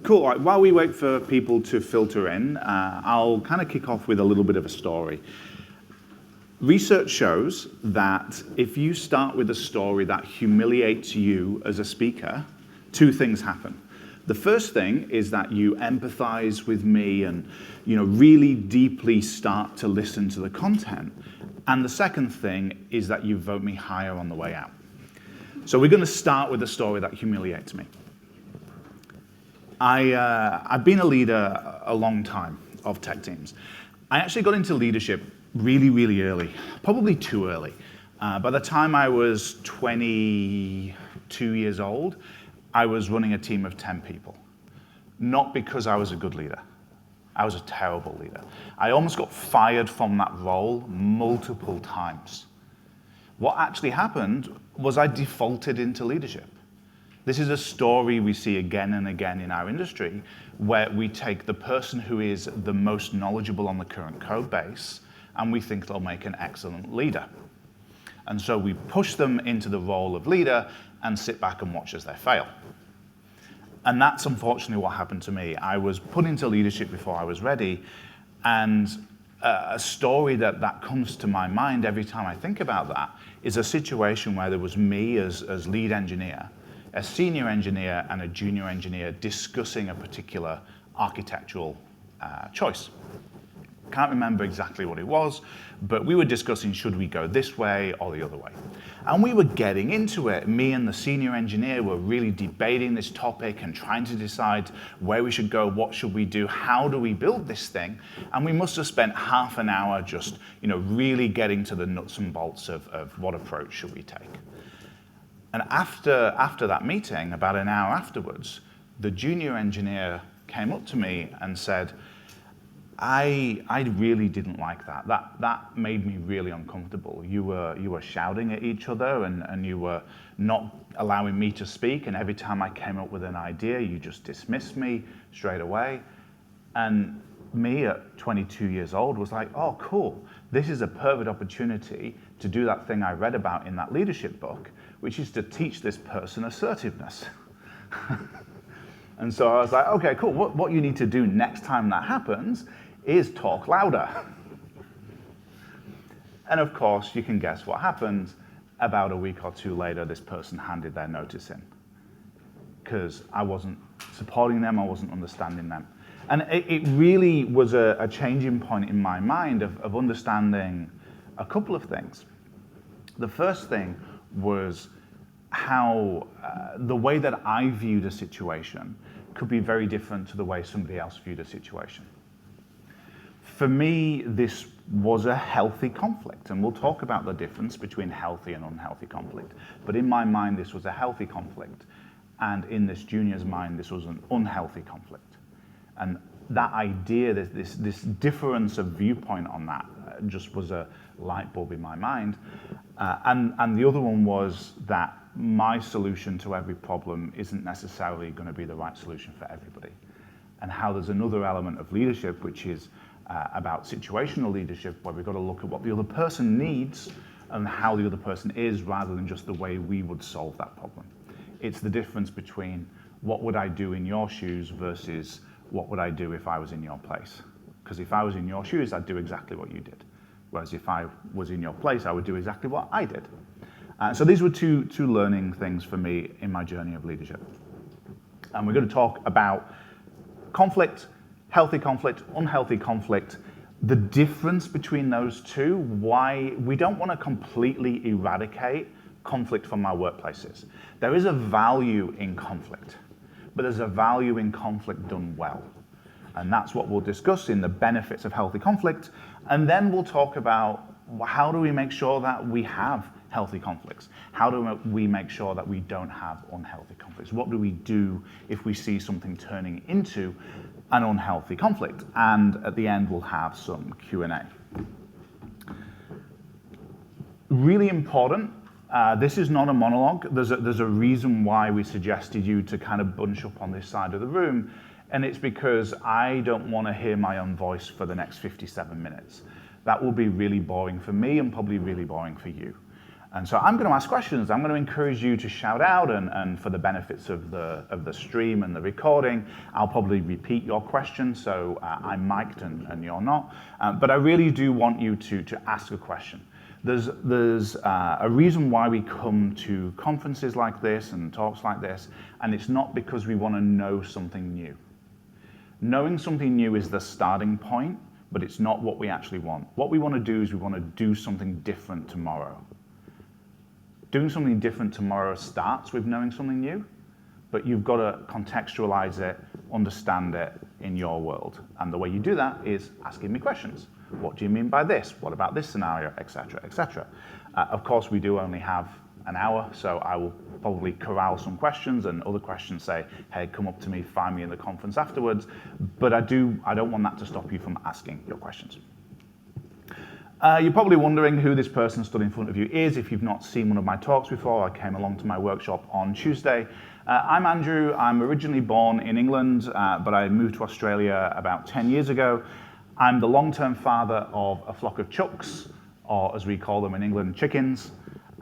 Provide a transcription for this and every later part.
Cool. Right, while we wait for people to filter in, I'll kind of kick off with a little bit of a story. Research shows that if you start with a story that humiliates you as a speaker, two things happen. The first thing is that you empathize with me and really deeply start to listen to the content. And the second thing is that you vote me higher on the way out. So we're going to start with a story that humiliates me. I've been a leader a long time of tech teams. I actually got into leadership really, really early, probably too early. By the time I was 22 years old, I was running a team of 10 people. Not because I was a good leader. I was a terrible leader. I almost got fired from that role multiple times. What actually happened was I defaulted into leadership. This is a story we see again and again in our industry, where we take the person who is the most knowledgeable on the current code base, and we think they'll make an excellent leader. And so we push them into the role of leader and sit back and watch as they fail. And that's unfortunately what happened to me. I was put into leadership before I was ready, and a story that comes to my mind every time I think about that is a situation where there was me as lead engineer, a senior engineer and a junior engineer discussing a particular architectural choice. Can't remember exactly what it was, but we were discussing should we go this way or the other way. And we were getting into it. Me and the senior engineer were really debating this topic and trying to decide where we should go, what should we do, how do we build this thing? And we must have spent half an hour just really getting to the nuts and bolts of what approach should we take. And after that meeting, about an hour afterwards, the junior engineer came up to me and said, I really didn't like that. That made me really uncomfortable. You were shouting at each other and you were not allowing me to speak, and every time I came up with an idea, you just dismissed me straight away. And me at 22 years old was like, oh, cool. This is a perfect opportunity to do that thing I read about in that leadership book, which is to teach this person assertiveness. And so I was like, okay, cool. What you need to do next time that happens is talk louder. And of course, you can guess what happened. About a week or two later, this person handed their notice in because I wasn't supporting them, I wasn't understanding them. And it really was a changing point in my mind of understanding a couple of things. The first thing was how the way that I viewed a situation could be very different to the way somebody else viewed a situation. For me, this was a healthy conflict, and we'll talk about the difference between healthy and unhealthy conflict. But in my mind, this was a healthy conflict, and in this junior's mind, this was an unhealthy conflict. And that idea, this difference of viewpoint on that just was a light bulb in my mind. And the other one was that my solution to every problem isn't necessarily going to be the right solution for everybody. And how there's another element of leadership, which is about situational leadership, where we've got to look at what the other person needs and how the other person is, rather than just the way we would solve that problem. It's the difference between what would I do in your shoes versus what would I do if I was in your place. Because if I was in your shoes, I'd do exactly what you did. Whereas if I was in your place, I would do exactly what I did. So these were two learning things for me in my journey of leadership. And we're going to talk about conflict, healthy conflict, unhealthy conflict, the difference between those two, why we don't want to completely eradicate conflict from our workplaces. There is a value in conflict, but there's a value in conflict done well. And that's what we'll discuss in the benefits of healthy conflict. And then we'll talk about how do we make sure that we have healthy conflicts? How do we make sure that we don't have unhealthy conflicts? What do we do if we see something turning into an unhealthy conflict? And at the end, we'll have some Q&A. Really important, this is not a monologue. There's a reason why we suggested you to kind of bunch up on this side of the room, and it's because I don't want to hear my own voice for the next 57 minutes. That will be really boring for me and probably really boring for you. And so I'm going to ask questions. I'm going to encourage you to shout out, and for the benefits of the stream and the recording, I'll probably repeat your question, so I'm mic'd and you're not. But I really do want you to ask a question. There's a reason why we come to conferences like this and talks like this, and it's not because we want to know something new. Knowing something new is the starting point, but it's not what we actually want. What we want to do is we want to do something different tomorrow. Doing something different tomorrow starts with knowing something new, but you've got to contextualize it, understand it in your world. And the way you do that is asking me questions. What do you mean by this? What about this scenario, et cetera, et cetera. Of course, we do only have an hour, so I will probably corral some questions, and other questions say, hey, come up to me, find me in the conference afterwards. But I don't want that to stop you from asking your questions. You're probably wondering who this person stood in front of you is if you've not seen one of my talks before. I came along to my workshop on Tuesday. I'm Andrew. I'm originally born in England, but I moved to Australia about 10 years ago. I'm the long-term father of a flock of chucks, or as we call them in England, chickens,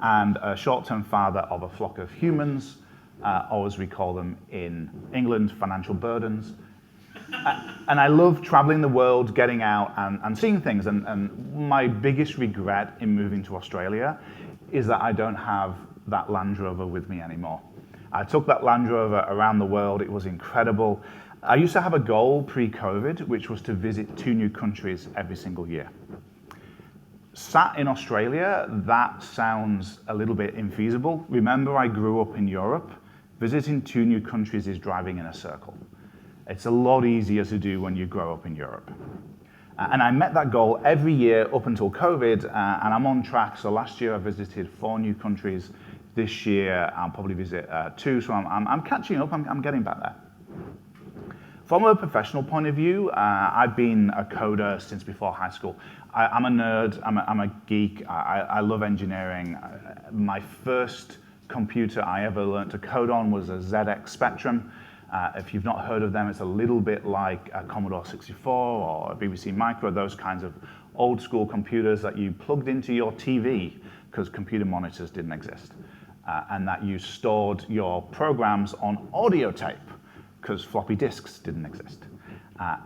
and a short-term father of a flock of humans, or as we call them in England, financial burdens. And I love traveling the world, getting out and seeing things. And my biggest regret in moving to Australia is that I don't have that Land Rover with me anymore. I took that Land Rover around the world. It was incredible. I used to have a goal pre-COVID, which was to visit 2 new countries every single year. Sat in Australia, that sounds a little bit infeasible. Remember, I grew up in Europe. Visiting 2 new countries is driving in a circle. It's a lot easier to do when you grow up in Europe. And I met that goal every year up until COVID, and I'm on track. So last year I visited 4 new countries. This year I'll probably visit 2, so I'm catching up, I'm getting back there. From a professional point of view, I've been a coder since before high school. I'm a nerd, I'm a geek, I love engineering. My first computer I ever learned to code on was a ZX Spectrum. If you've not heard of them, it's a little bit like a Commodore 64 or a BBC Micro, those kinds of old school computers that you plugged into your TV because computer monitors didn't exist. And that you stored your programs on audio tape because floppy disks didn't exist.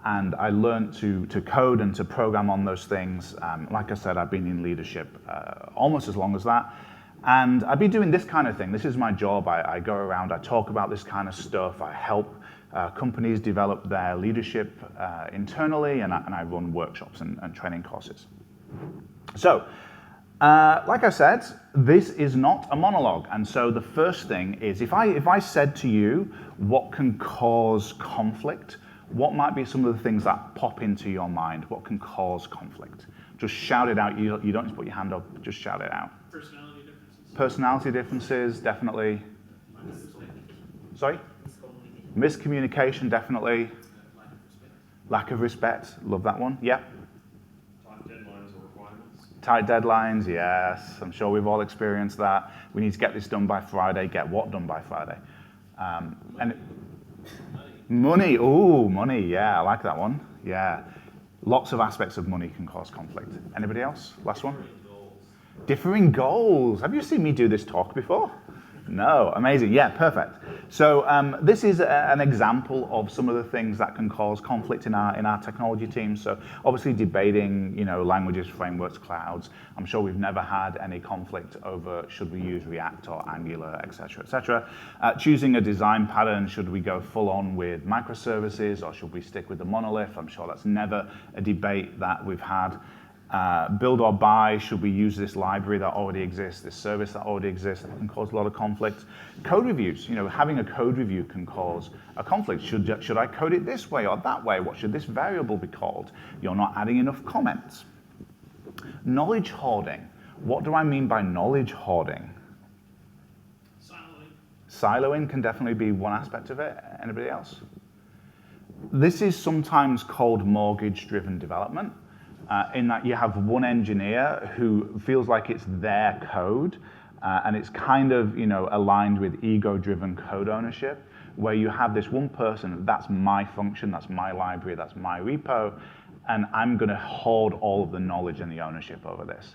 And I learned to code and to program on those things. Like I said, I've been in leadership almost as long as that. And I've been doing this kind of thing. This is my job. I go around, I talk about this kind of stuff. I help companies develop their leadership internally, and I run workshops and training courses. So, like I said, this is not a monologue. And so the first thing is, if I said to you, what can cause conflict? What might be some of the things that pop into your mind? What can cause conflict? Just shout it out. You don't just put your hand up, just shout it out. Personality differences, definitely. Sorry? Miscommunication, definitely. Lack of respect, love that one. Yeah. Tight deadlines or requirements. Tight deadlines, yes. I'm sure we've all experienced that. We need to get this done by Friday. Get what done by Friday? And money. Ooh, money. Yeah, I like that one. Yeah. Lots of aspects of money can cause conflict. Anybody else? Last one? Differing goals. Have you seen me do this talk before? No, amazing. Yeah, perfect. So this is an example of some of the things that can cause conflict in our technology team. So obviously debating, languages, frameworks, clouds. I'm sure we've never had any conflict over should we use React or Angular, et cetera, et cetera. Choosing a design pattern, should we go full on with microservices or should we stick with the monolith? I'm sure that's never a debate that we've had. Build or buy, should we use this library that already exists, this service that already exists? That can cause a lot of conflict. Code reviews, having a code review can cause a conflict. Should I code it this way or that way? What should this variable be called? You're not adding enough comments. Knowledge hoarding. What do I mean by knowledge hoarding? Siloing can definitely be one aspect of it. Anybody else? This is sometimes called mortgage-driven development. In that you have one engineer who feels like it's their code, and it's kind of aligned with ego-driven code ownership, where you have this one person, that's my function, that's my library, that's my repo, and I'm going to hoard all of the knowledge and the ownership over this.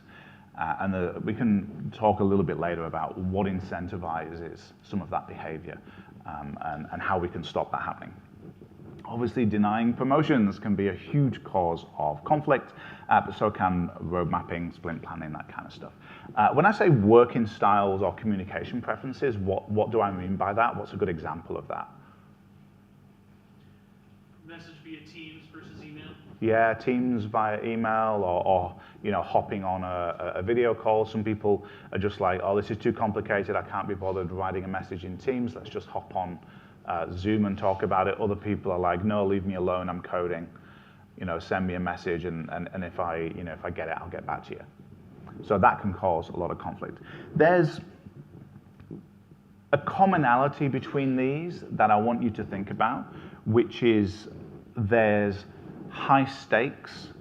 We can talk a little bit later about what incentivizes some of that behavior and how we can stop that happening. Obviously, denying promotions can be a huge cause of conflict, but so can road mapping, sprint planning, that kind of stuff. When I say working styles or communication preferences, what do I mean by that? What's a good example of that? Message via Teams versus email? Yeah, Teams via email or hopping on a video call. Some people are just like, oh, this is too complicated. I can't be bothered writing a message in Teams. Let's just hop on Zoom and talk about it. Other people are like, no, leave me alone. I'm coding. Send me a message, and if I get it, I'll get back to you. So that can cause a lot of conflict. There's a commonality between these that I want you to think about, which is there's high stakes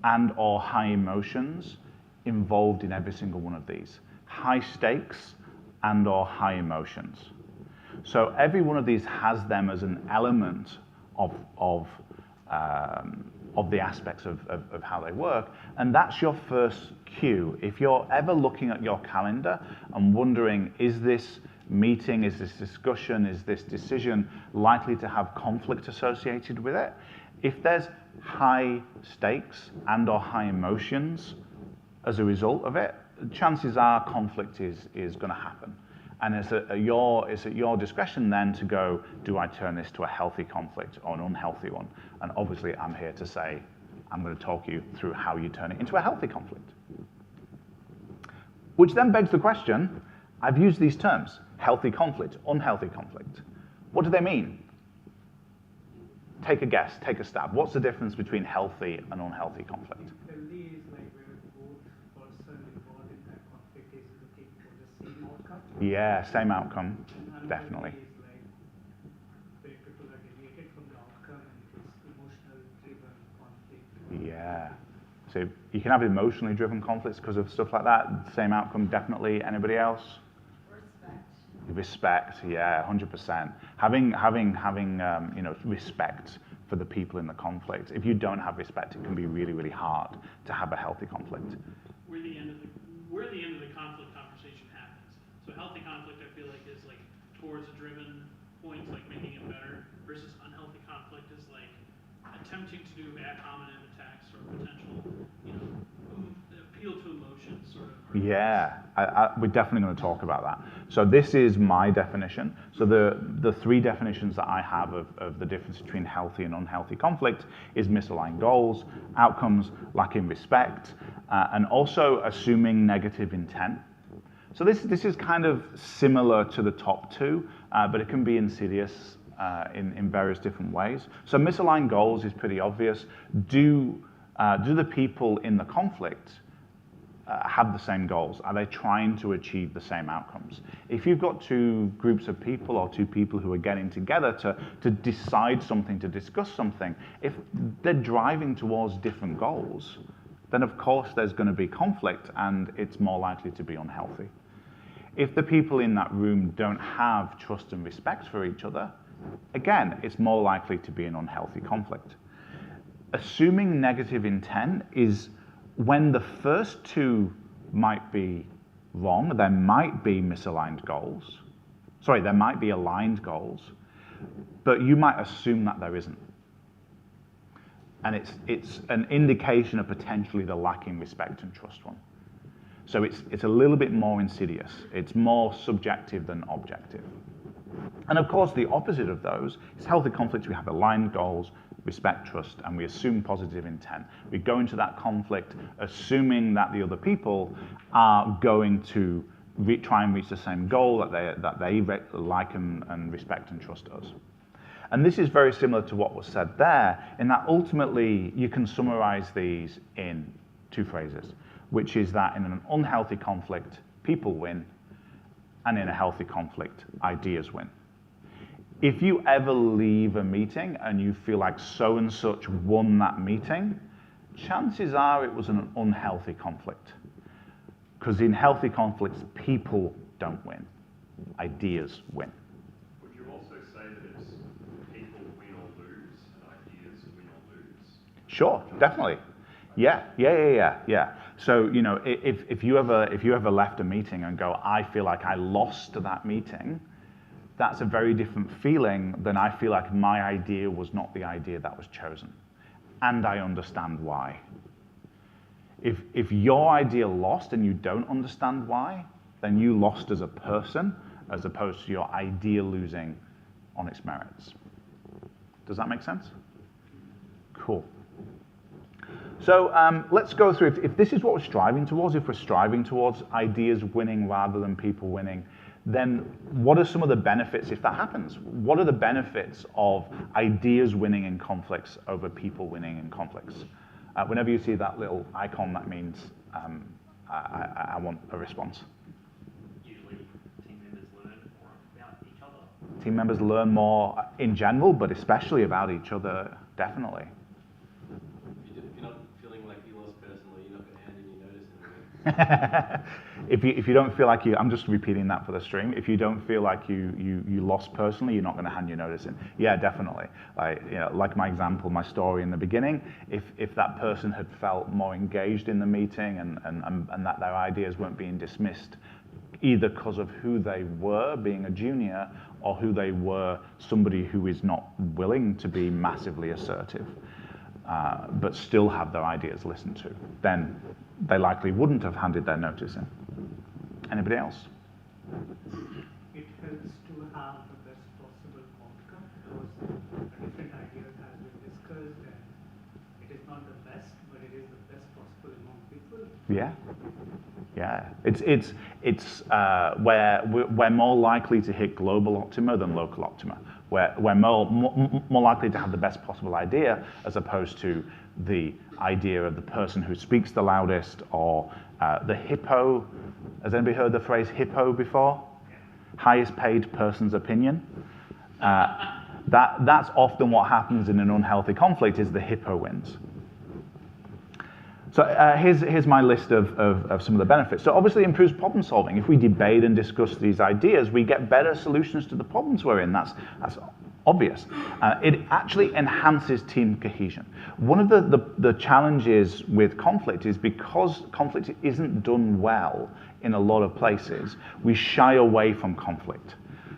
and or high emotions involved in every single one of these. High stakes and or high emotions. So every one of these has them as an element of the aspects of how they work, and that's your first cue. If you're ever looking at your calendar and wondering, is this meeting, is this discussion, is this decision likely to have conflict associated with it? If there's high stakes and or high emotions as a result of it, chances are conflict is going to happen. And it's at your discretion then to go, do I turn this to a healthy conflict or an unhealthy one? And obviously I'm here to say, I'm going to talk you through how you turn it into a healthy conflict. Which then begs the question, I've used these terms, healthy conflict, unhealthy conflict. What do they mean? Take a guess, take a stab. What's the difference between healthy and unhealthy conflict? Healthy is like where both person involved in that conflict is looking for the same outcome. Yeah, same outcome, And definitely. unhealthy is like where people are deviated from the outcome and it is emotional driven conflict. Yeah. So you can have emotionally driven conflicts because of stuff like that. Same outcome, definitely. Anybody else? Respect, yeah, 100%. Having respect for the people in the conflict. If you don't have respect, it can be really, really hard to have a healthy conflict. Where the end of the conflict conversation happens. So healthy conflict, I feel like, is like towards a driven point, like making it better, versus unhealthy conflict is like attempting to do ad hominem attacks or potential, appeal to emotions, sort of. Yeah, we're definitely going to talk about that. So this is my definition. So the three definitions that I have of the difference between healthy and unhealthy conflict is misaligned goals, outcomes lacking respect, and also assuming negative intent. So this is kind of similar to the top two, but it can be insidious in various different ways. So misaligned goals is pretty obvious. Do the people in the conflict have the same goals? Are they trying to achieve the same outcomes? If you've got two groups of people or two people who are getting together to decide something, to discuss something, if they're driving towards different goals, then of course there's going to be conflict and it's more likely to be unhealthy. If the people in that room don't have trust and respect for each other, again, it's more likely to be an unhealthy conflict. Assuming negative intent is when the first two might be wrong, there might be misaligned goals. Sorry, there might be aligned goals, but you might assume that there isn't. And it's an indication of potentially the lacking respect and trust one. So it's a little bit more insidious. It's more subjective than objective. And of course, the opposite of those is healthy conflict. We have aligned goals, respect, trust, and we assume positive intent. We go into that conflict assuming that the other people are going to try and reach the same goal, that they like and respect and trust us. And this is very similar to what was said there, in that ultimately you can summarize these in two phrases, which is that in an unhealthy conflict, people win, and in a healthy conflict, ideas win. If you ever leave a meeting and you feel like so and such won that meeting, chances are it was an unhealthy conflict. Because in healthy conflicts, people don't win, ideas win. Would you also say that it's people win or lose and ideas win or lose? Sure, definitely. Yeah. So, you know, if you ever left a meeting and go, I feel like I lost that meeting, that's a very different feeling than I feel like my idea was not the idea that was chosen. And I understand why. If your idea lost and you don't understand why, then you lost as a person as opposed to your idea losing on its merits. Does that make sense? Cool. So let's go through, if this is what we're striving towards, if we're striving towards ideas winning rather than people winning, then what are some of the benefits if that happens? What are the benefits of ideas winning in conflicts over people winning in conflicts? Whenever you see that little icon, that means I want a response. Usually team members learn more about each other. Team members learn more in general, but especially about each other, definitely. If you're not feeling like you lost personally, you're not going to hand in your notice anyway. If you don't feel like you, I'm just repeating that for the stream. If you don't feel like you lost personally, you're not going to hand your notice in. Yeah, definitely. Like my example, my story in the beginning. If that person had felt more engaged in the meeting and that their ideas weren't being dismissed, either because of who they were being a junior or who they were somebody who is not willing to be massively assertive, but still have their ideas listened to, then they likely wouldn't have handed their notice in. Anybody else? It helps to have the best possible outcome because a different idea has been discussed and it is not the best, but it is the best possible among people. Yeah. Yeah, it's where we're more likely to hit global optima than local optima. We're more likely to have the best possible idea as opposed to the idea of the person who speaks the loudest or the hippo. Has anybody heard the phrase hippo before? Highest paid person's opinion. That's often what happens in an unhealthy conflict is the hippo wins. So here's my list of some of the benefits. So obviously it improves problem solving. If we debate and discuss these ideas, we get better solutions to the problems we're in. That's obvious. It actually enhances team cohesion. One of the challenges with conflict is because conflict isn't done well in a lot of places, we shy away from conflict.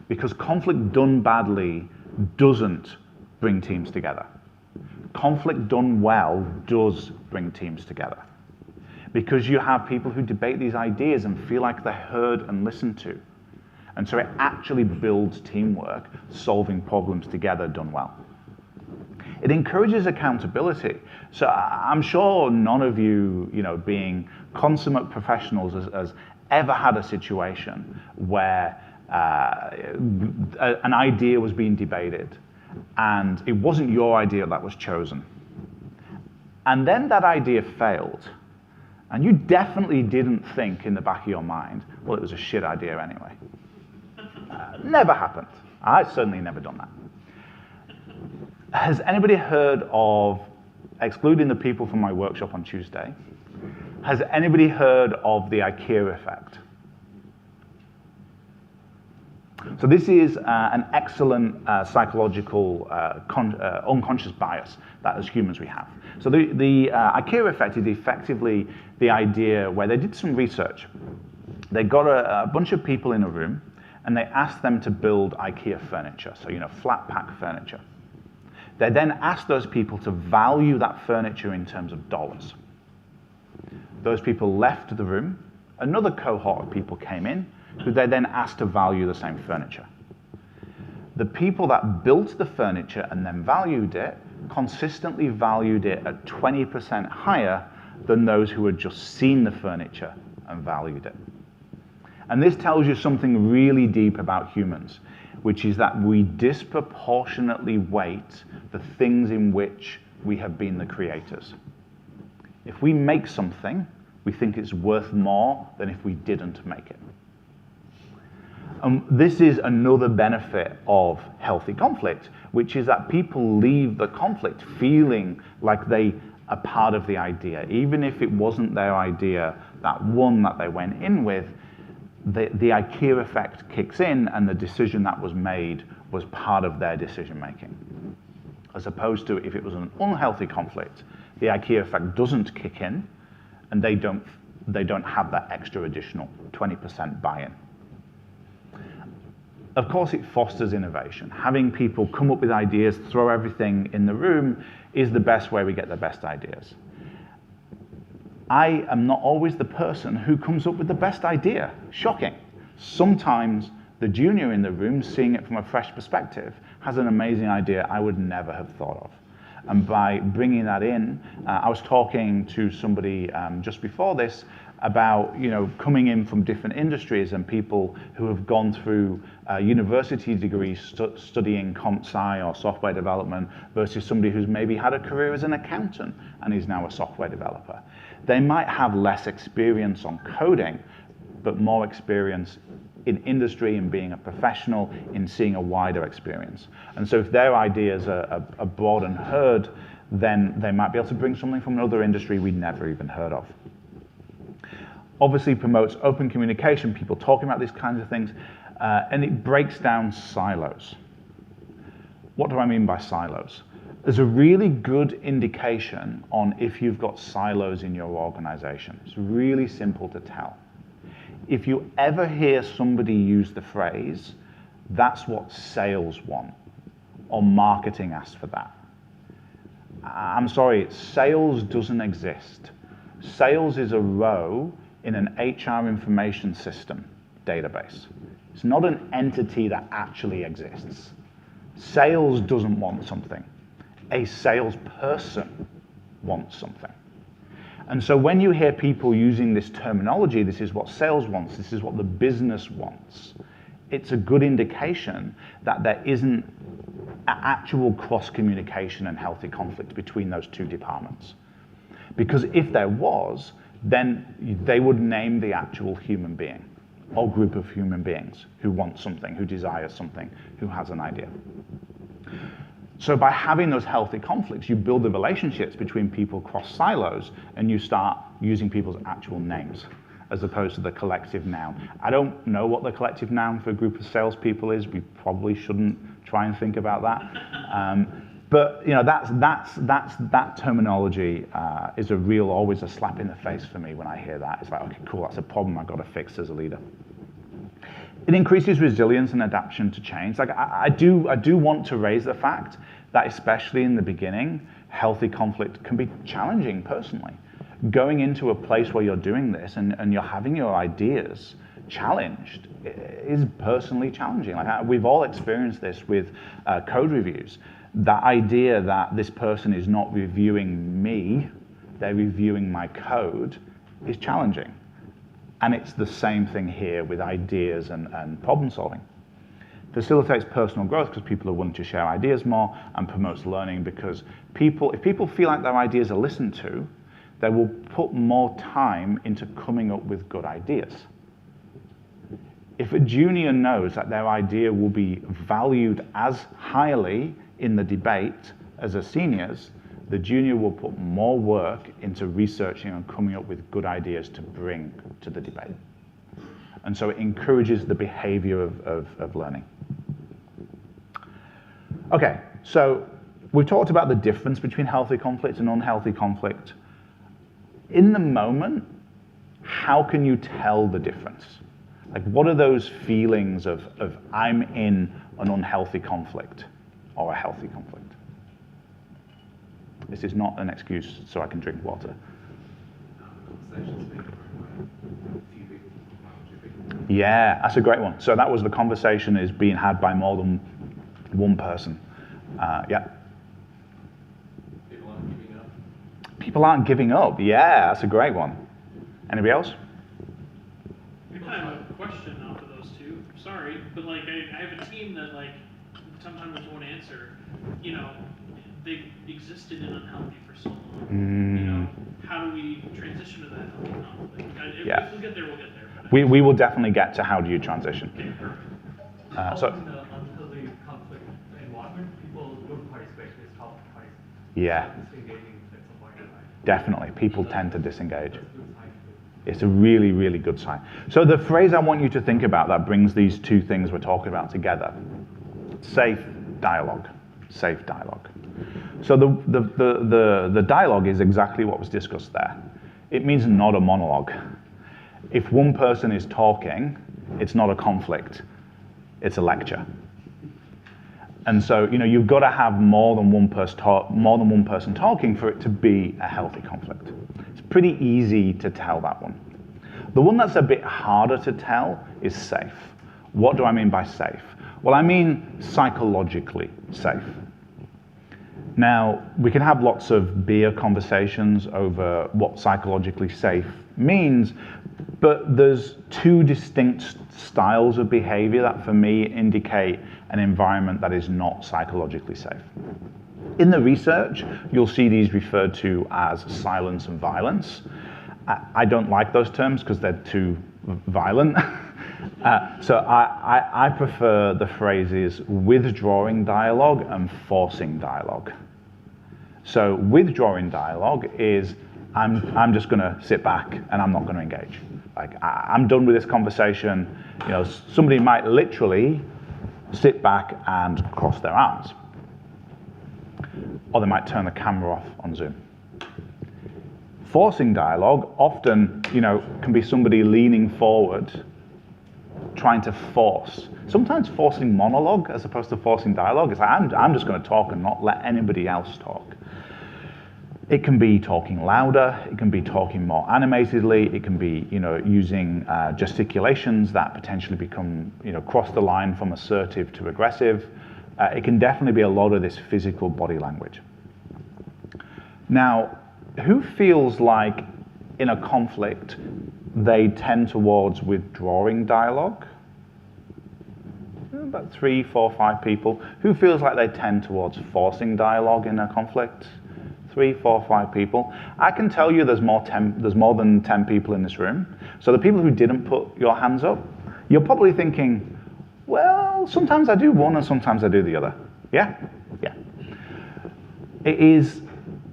Because conflict done badly doesn't bring teams together. Conflict done well does bring teams together. Because you have people who debate these ideas and feel like they're heard and listened to. And so it actually builds teamwork, solving problems together done well. It encourages accountability. So I'm sure none of you, being consummate professionals has ever had a situation where an idea was being debated and it wasn't your idea that was chosen. And then that idea failed. And you definitely didn't think in the back of your mind, well, it was a shit idea anyway. Never happened. I've certainly never done that. Has anybody heard of, excluding the people from my workshop on Tuesday, has anybody heard of the IKEA effect? So this is an excellent psychological unconscious bias that as humans we have. So the IKEA effect is effectively the idea where they did some research. They got a bunch of people in a room and they asked them to build IKEA furniture, so flat pack furniture. They then asked those people to value that furniture in terms of dollars. Those people left the room. Another cohort of people came in who they then asked to value the same furniture. The people that built the furniture and then valued it consistently valued it at 20% higher than those who had just seen the furniture and valued it. And this tells you something really deep about humans, which is that we disproportionately weight the things in which we have been the creators. If we make something, we think it's worth more than if we didn't make it. This is another benefit of healthy conflict, which is that people leave the conflict feeling like they are part of the idea. Even if it wasn't their idea, that one that they went in with, the IKEA effect kicks in and the decision that was made was part of their decision making. As opposed to if it was an unhealthy conflict, the IKEA effect doesn't kick in and they don't have that extra additional 20% buy-in. Of course, it fosters innovation. Having people come up with ideas, throw everything in the room is the best way we get the best ideas. I am not always the person who comes up with the best idea. Shocking. Sometimes the junior in the room, seeing it from a fresh perspective, has an amazing idea I would never have thought of. And by bringing that in, I was talking to somebody just before this about coming in from different industries and people who have gone through university degrees studying comp sci or software development versus somebody who's maybe had a career as an accountant and is now a software developer. They might have less experience on coding, but more experience in industry and being a professional in seeing a wider experience. And so if their ideas are broad and heard, then they might be able to bring something from another industry we'd never even heard of. Obviously promotes open communication, people talking about these kinds of things, and it breaks down silos. What do I mean by silos? There's a really good indication on if you've got silos in your organization. It's really simple to tell. If you ever hear somebody use the phrase, that's what sales want, or marketing asks for that. I'm sorry, sales doesn't exist. Sales is a row in an HR information system database. It's not an entity that actually exists. Sales doesn't want something. A salesperson wants something. And so when you hear people using this terminology, this is what sales wants, this is what the business wants, it's a good indication that there isn't actual cross-communication and healthy conflict between those two departments. Because if there was, then they would name the actual human being or group of human beings who want something, who desire something, who has an idea. So by having those healthy conflicts, you build the relationships between people across silos, and you start using people's actual names as opposed to the collective noun. I don't know what the collective noun for a group of salespeople is. We probably shouldn't try and think about that. But that terminology is always a slap in the face for me when I hear that. It's like, okay, cool, that's a problem I've got to fix as a leader. It increases resilience and adaptation to change. Like I do want to raise the fact that especially in the beginning, healthy conflict can be challenging personally. Going into a place where you're doing this and you're having your ideas challenged is personally challenging. Like we've all experienced this with code reviews. That idea that this person is not reviewing me, they're reviewing my code is challenging. And it's the same thing here with ideas and problem solving. Facilitates personal growth because people are willing to share ideas more, and promotes learning because if people feel like their ideas are listened to, they will put more time into coming up with good ideas. If a junior knows that their idea will be valued as highly in the debate as a senior's, the junior will put more work into researching and coming up with good ideas to bring to the debate. And so it encourages the behavior of learning. Okay, so we've talked about the difference between healthy conflict and unhealthy conflict. In the moment, how can you tell the difference? Like, what are those feelings of I'm in an unhealthy conflict or a healthy conflict? This is not an excuse so I can drink water. Yeah, that's a great one. So that was the conversation is being had by more than one person. Yeah. People aren't giving up. People aren't giving up. Yeah, that's a great one. Anybody else? I kind of have a question off of those two. Sorry, but like I have a team that like sometimes won't answer. They've existed in unhealthy for so long. How do we transition to that healthy conflict? If we'll get there, we'll get there. We will definitely get to how do you transition. Okay, perfect. So in the unhealthy conflict environment, people don't participate. They stop participation. Yeah, Disengaging at some point in time. definitely. People tend to disengage. That's a good sign. It's a really, really good sign. So the phrase I want you to think about that brings these two things we're talking about together: safe dialogue. Safe dialogue. So the dialogue is exactly what was discussed there. It means not a monologue. If one person is talking, it's not a conflict, it's a lecture. And so, you've got to have more than one person talking for it to be a healthy conflict. It's pretty easy to tell that one. The one that's a bit harder to tell is safe. What do I mean by safe? Well, I mean psychologically safe. Now, we can have lots of beer conversations over what psychologically safe means, but there's two distinct styles of behavior that for me indicate an environment that is not psychologically safe. In the research, you'll see these referred to as silence and violence. I don't like those terms because they're too violent. So I prefer the phrases withdrawing dialogue and forcing dialogue. So withdrawing dialogue is I'm just going to sit back and I'm not going to engage. Like I'm done with this conversation. Somebody might literally sit back and cross their arms, or they might turn the camera off on Zoom. Forcing dialogue often, can be somebody leaning forward, trying to force. Sometimes forcing monologue as opposed to forcing dialogue. It's like I'm just going to talk and not let anybody else talk. It can be talking louder, it can be talking more animatedly, it can be, using gesticulations that potentially become, cross the line from assertive to aggressive. It can definitely be a lot of this physical body language. Now, who feels like in a conflict they tend towards withdrawing dialogue? About 3, 4, 5 people. Who feels like they tend towards forcing dialogue in a conflict? 3, 4, 5 people. I can tell you there's more than 10 people in this room. So the people who didn't put your hands up, you're probably thinking, well, sometimes I do one and sometimes I do the other. Yeah? Yeah. It is,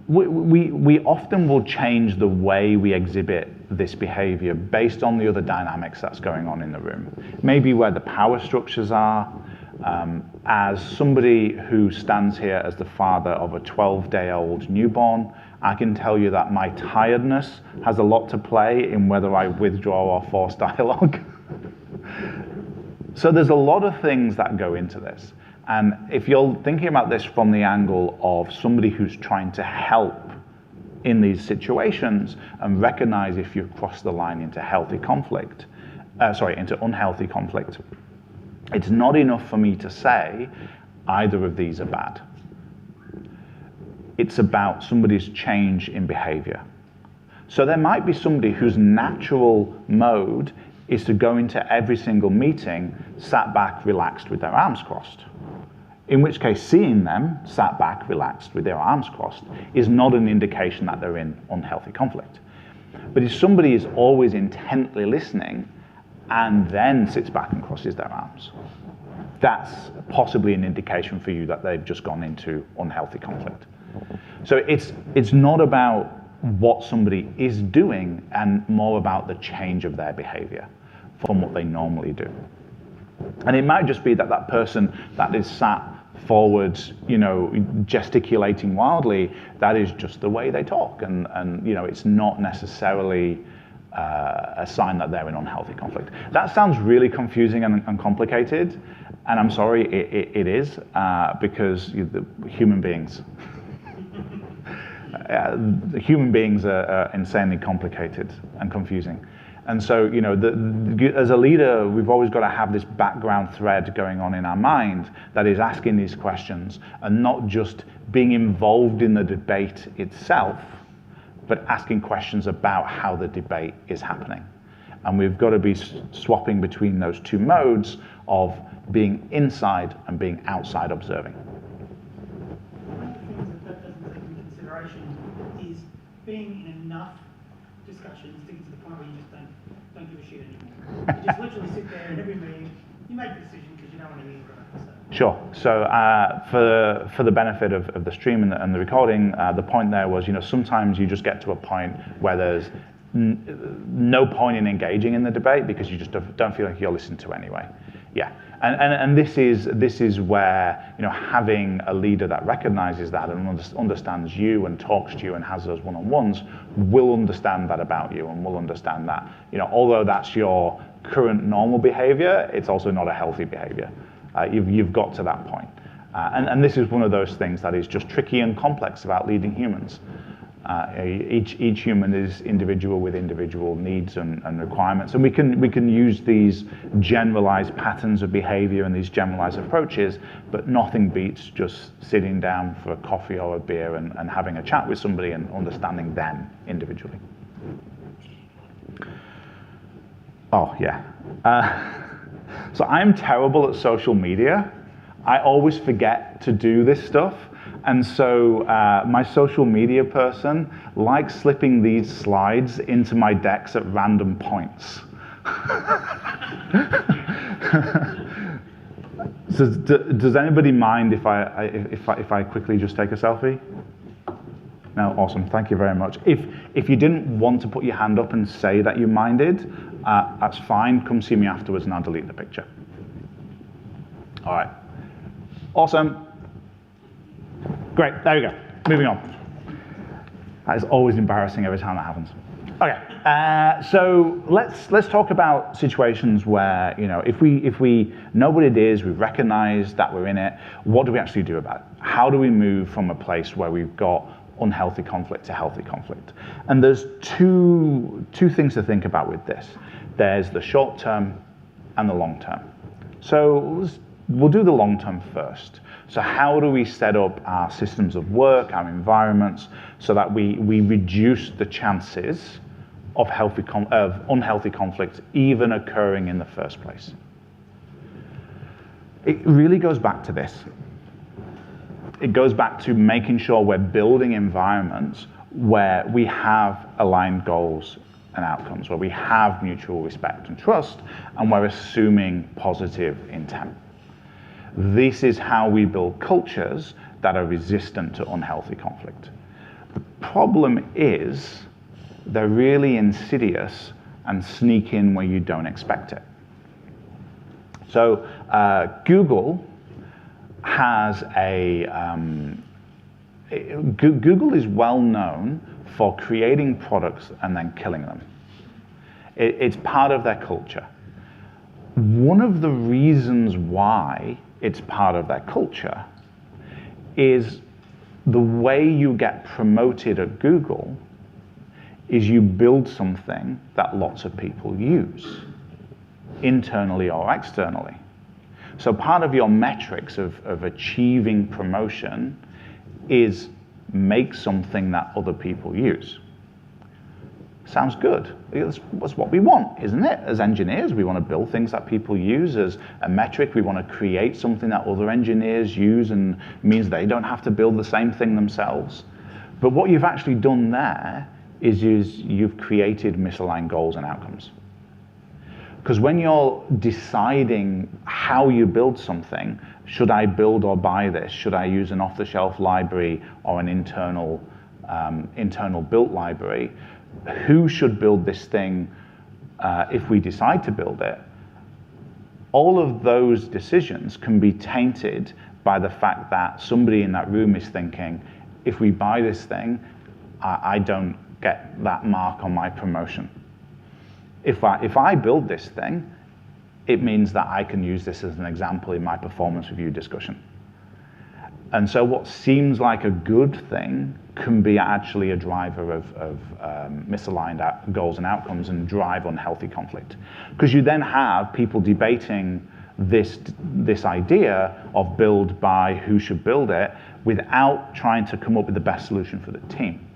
we often will change the way we exhibit this behavior based on the other dynamics that's going on in the room. Maybe where the power structures are. As somebody who stands here as the father of a 12-day-old newborn, I can tell you that my tiredness has a lot to play in whether I withdraw or force dialogue. So there's a lot of things that go into this. And if you're thinking about this from the angle of somebody who's trying to help in these situations and recognize if you've crossed the line into into unhealthy conflict, it's not enough for me to say either of these are bad. It's about somebody's change in behavior. So there might be somebody whose natural mode is to go into every single meeting sat back, relaxed with their arms crossed. In which case, seeing them sat back, relaxed with their arms crossed is not an indication that they're in unhealthy conflict. But if somebody is always intently listening and then sits back and crosses their arms, that's possibly an indication for you that they've just gone into unhealthy conflict. So it's not about what somebody is doing and more about the change of their behavior from what they normally do. And it might just be that that person that is sat forwards, gesticulating wildly, that is just the way they talk. And it's not necessarily a sign that they're in unhealthy conflict. That sounds really confusing and complicated, and I'm sorry, it is, because human beings. Human beings are insanely complicated and confusing. And so, as a leader, we've always got to have this background thread going on in our mind that is asking these questions and not just being involved in the debate itself, but asking questions about how the debate is happening. And we've got to be swapping between those two modes of being inside and being outside observing. One of the things that doesn't take into consideration is being in enough discussions to get to the point where you just don't give a shit anymore. You just literally sit there and every meeting, you make a decision because you don't want to hear what I have to say. Sure. So for the benefit of the stream and the recording, the point there was, sometimes you just get to a point where there's no point in engaging in the debate because you just don't feel like you're listened to anyway. Yeah. And this is where, you know, having a leader that recognizes that and understands you and talks to you and has those one-on-ones will understand that about you and will understand that, you know, although that's your current normal behavior, it's also not a healthy behavior. You've got to that point. And this is one of those things that is just tricky and complex about leading humans. Each human is individual with individual needs and requirements, and we can use these generalized patterns of behavior and these generalized approaches, but nothing beats just sitting down for a coffee or a beer and having a chat with somebody and understanding them individually. Oh yeah. So I'm terrible at social media. I always forget to do this stuff. And so my social media person likes slipping these slides into my decks at random points. So does anybody mind if I quickly just take a selfie? No, awesome, thank you very much. If you didn't want to put your hand up and say that you minded, that's fine, come see me afterwards and I'll delete the picture. All right, awesome. Great, there we go, moving on. That is always embarrassing every time that happens. Okay, so let's talk about situations where, you know, if we know what it is, we recognize that we're in it, what do we actually do about it? How do we move from a place where we've got unhealthy conflict to healthy conflict? And there's two things to think about with this. There's the short term and the long term. So we'll do the long term first. So how do we set up our systems of work, our environments, so that we reduce the chances of unhealthy conflict even occurring in the first place? It really goes back to this. It goes back to making sure we're building environments where we have aligned goals and outcomes, where we have mutual respect and trust, and we're assuming positive intent. This is how we build cultures that are resistant to unhealthy conflict. The problem is they're really insidious and sneak in where you don't expect it. So Google has Google is well known for creating products and then killing them. It's part of their culture. One of the reasons why it's part of their culture is the way you get promoted at Google is you build something that lots of people use, internally or externally. So part of your metrics of achieving promotion is make something that other people use. Sounds good. That's what we want, isn't it? As engineers, we want to build things that people use as a metric. We want to create something that other engineers use and means they don't have to build the same thing themselves. But what you've actually done there is you've created misaligned goals and outcomes. Because when you're deciding how you build something, should I build or buy this? Should I use an off-the-shelf library or an internal built library? Who should build this thing if we decide to build it? All of those decisions can be tainted by the fact that somebody in that room is thinking, if we buy this thing, I don't get that mark on my promotion. If I build this thing, it means that I can use this as an example in my performance review discussion. And so what seems like a good thing can be actually a driver of misaligned goals and outcomes and drive unhealthy conflict. Because you then have people debating this idea of build, buy, who should build it, without trying to come up with the best solution for the team.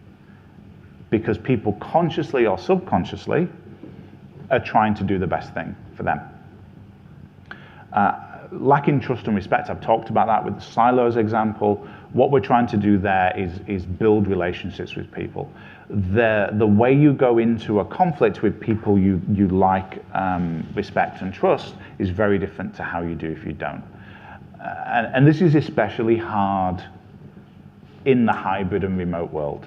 Because people consciously or subconsciously are trying to do the best thing for them. Lacking trust and respect, I've talked about that with the silos example. What we're trying to do there is build relationships with people. The way you go into a conflict with people you like, respect and trust is very different to how you do if you don't. And this is especially hard in the hybrid and remote world.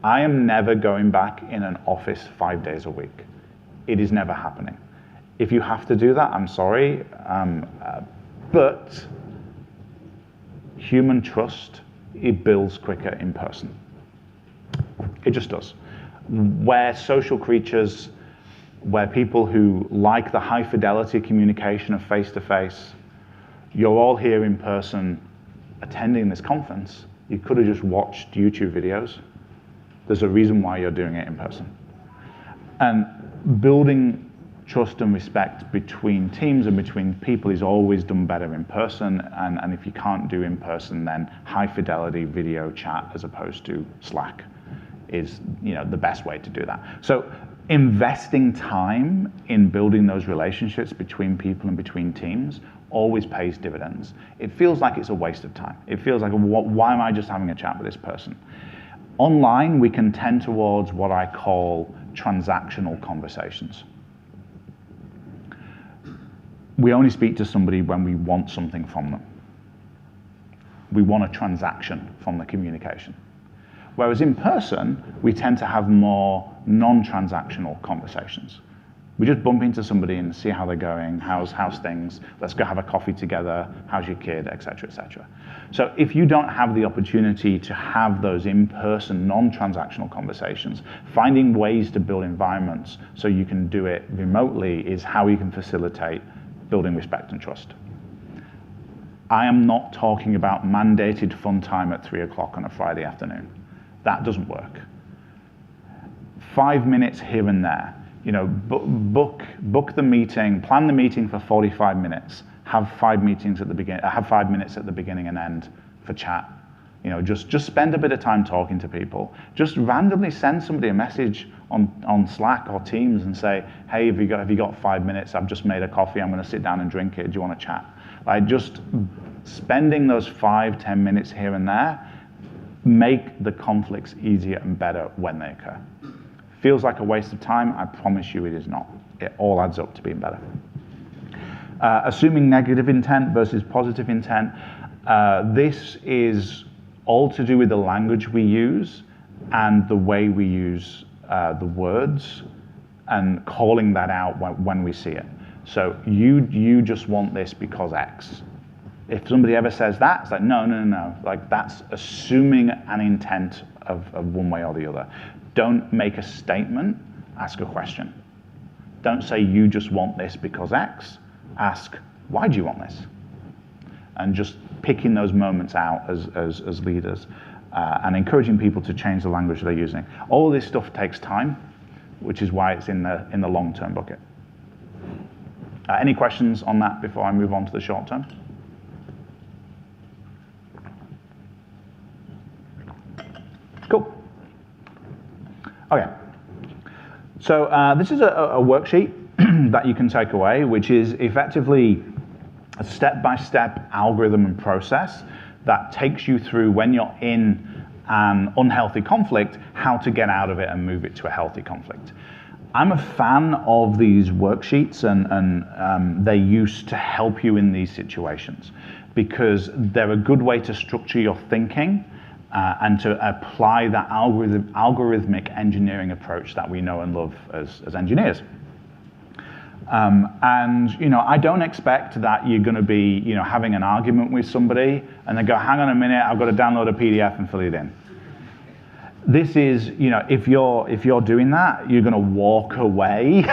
I am never going back in an office 5 days a week. It is never happening. If you have to do that, I'm sorry. But human trust, it builds quicker in person. It just does. We're social creatures, we're people who like the high fidelity communication of face-to-face. You're all here in person attending this conference. You could have just watched YouTube videos. There's a reason why you're doing it in person. And building trust and respect between teams and between people is always done better in person. And if you can't do in person, then high fidelity video chat as opposed to Slack is the best way to do that. So investing time in building those relationships between people and between teams always pays dividends. It feels like it's a waste of time. It feels like, why am I just having a chat with this person? Online, we can tend towards what I call transactional conversations. We only speak to somebody when we want something from them. We want a transaction from the communication. Whereas in person, we tend to have more non-transactional conversations. We just bump into somebody and see how they're going, how's things, let's go have a coffee together, how's your kid, et cetera, et cetera. So if you don't have the opportunity to have those in-person, non-transactional conversations, finding ways to build environments so you can do it remotely is how you can facilitate building respect and trust. I am not talking about mandated fun time at 3 o'clock on a Friday afternoon. That doesn't work. 5 minutes here and there. Book the meeting, plan the meeting for 45 minutes, have 5 minutes at the beginning and end for chat. Just spend a bit of time talking to people. Just randomly send somebody a message on Slack or Teams and say, hey, have you got 5 minutes? I've just made a coffee, I'm gonna sit down and drink it, do you wanna chat? Like just spending those 5-10 minutes here and there make the conflicts easier and better when they occur. Feels like a waste of time, I promise you it is not. It all adds up to being better. Assuming negative intent versus positive intent, this is all to do with the language we use and the way we use the words and calling that out when we see it. So you just want this because X. If somebody ever says that, it's like, no. Like that's assuming an intent of one way or the other. Don't make a statement, ask a question. Don't say you just want this because X. Ask, why do you want this? And just picking those moments out as leaders and encouraging people to change the language they're using. All of this stuff takes time, which is why it's in the long-term bucket. Any questions on that before I move on to the short term? Cool. Okay. So this is a worksheet that you can take away, which is effectively a step-by-step algorithm and process that takes you through when you're in an unhealthy conflict, how to get out of it and move it to a healthy conflict. I'm a fan of these worksheets and they're used to help you in these situations because they're a good way to structure your thinking and to apply that algorithmic engineering approach that we know and love as engineers. I don't expect that you're going to be, having an argument with somebody and they go, hang on a minute, I've got to download a PDF and fill it in. This is, if you're doing that, you're going to walk away,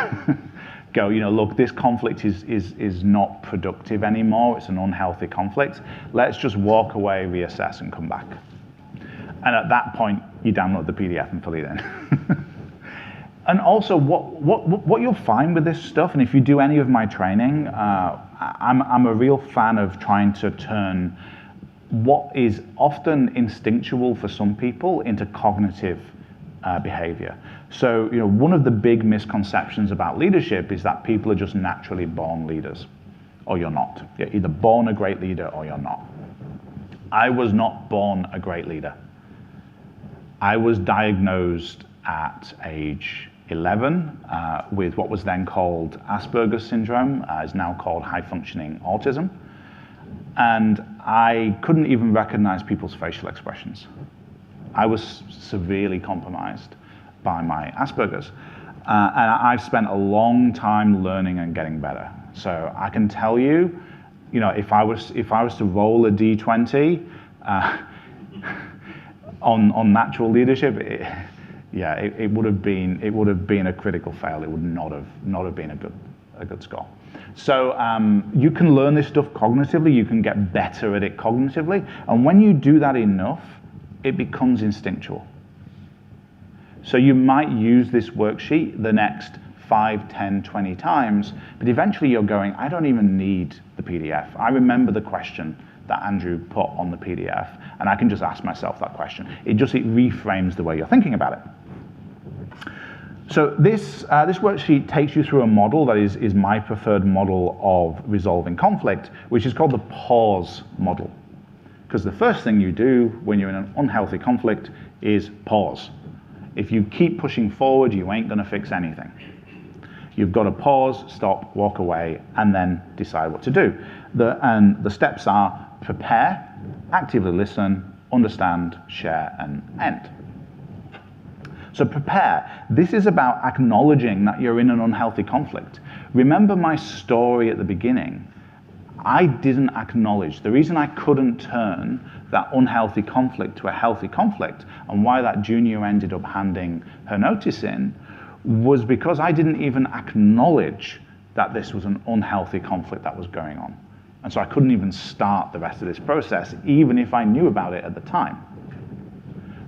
go, look, this conflict is not productive anymore. It's an unhealthy conflict. Let's just walk away, reassess, and come back. And at that point, you download the PDF and fill it in. And also, what you'll find with this stuff, and if you do any of my training, I'm a real fan of trying to turn what is often instinctual for some people into cognitive behavior. So, one of the big misconceptions about leadership is that people are just naturally born leaders, or you're not. You're either born a great leader or you're not. I was not born a great leader. I was diagnosed at age 11 with what was then called Asperger's syndrome, is now called high-functioning autism. And I couldn't even recognize people's facial expressions. I was severely compromised by my Asperger's. And I've spent a long time learning and getting better. So I can tell you, if I was to roll a D20 on natural leadership, it would have been a critical fail. It would not have been a good score. So you can learn this stuff cognitively. You can get better at it cognitively, and when you do that enough, it becomes instinctual. So you might use this worksheet the next 5, 10, 20 times, but eventually you're going, I don't even need the PDF. I remember the question that Andrew put on the PDF, and I can just ask myself that question. It reframes the way you're thinking about it. So this worksheet takes you through a model that is my preferred model of resolving conflict, which is called the pause model. Because the first thing you do when you're in an unhealthy conflict is pause. If you keep pushing forward, you ain't going to fix anything. You've got to pause, stop, walk away, and then decide what to do. The steps are prepare, actively listen, understand, share, and end. So prepare. This is about acknowledging that you're in an unhealthy conflict. Remember my story at the beginning. I didn't acknowledge. The reason I couldn't turn that unhealthy conflict to a healthy conflict, and why that junior ended up handing her notice in, was because I didn't even acknowledge that this was an unhealthy conflict that was going on. And so I couldn't even start the rest of this process, even if I knew about it at the time.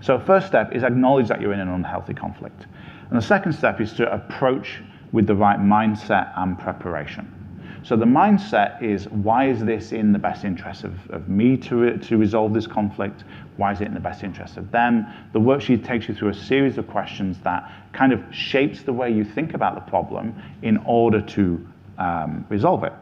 So first step is acknowledge that you're in an unhealthy conflict. And the second step is to approach with the right mindset and preparation. So the mindset is, why is this in the best interest of me to resolve this conflict? Why is it in the best interest of them? The worksheet takes you through a series of questions that kind of shapes the way you think about the problem in order to resolve it.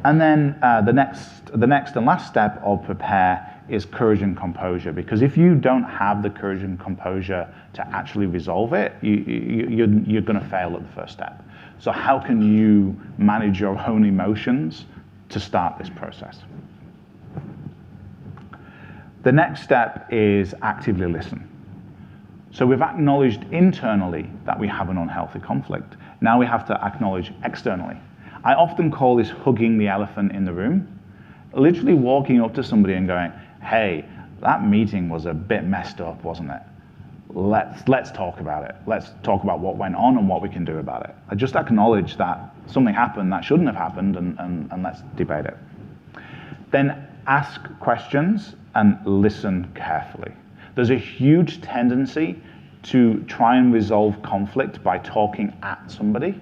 And then the next and last step of prepare is courage and composure, because if you don't have the courage and composure to actually resolve it, you're going to fail at the first step. So how can you manage your own emotions to start this process? The next step is actively listen. So we've acknowledged internally that we have an unhealthy conflict. Now we have to acknowledge externally. I often call this hugging the elephant in the room. Literally walking up to somebody and going, hey, that meeting was a bit messed up, wasn't it? Let's talk about it. Let's talk about what went on and what we can do about it. I just acknowledge that something happened that shouldn't have happened, and let's debate it. Then ask questions and listen carefully. There's a huge tendency to try and resolve conflict by talking at somebody.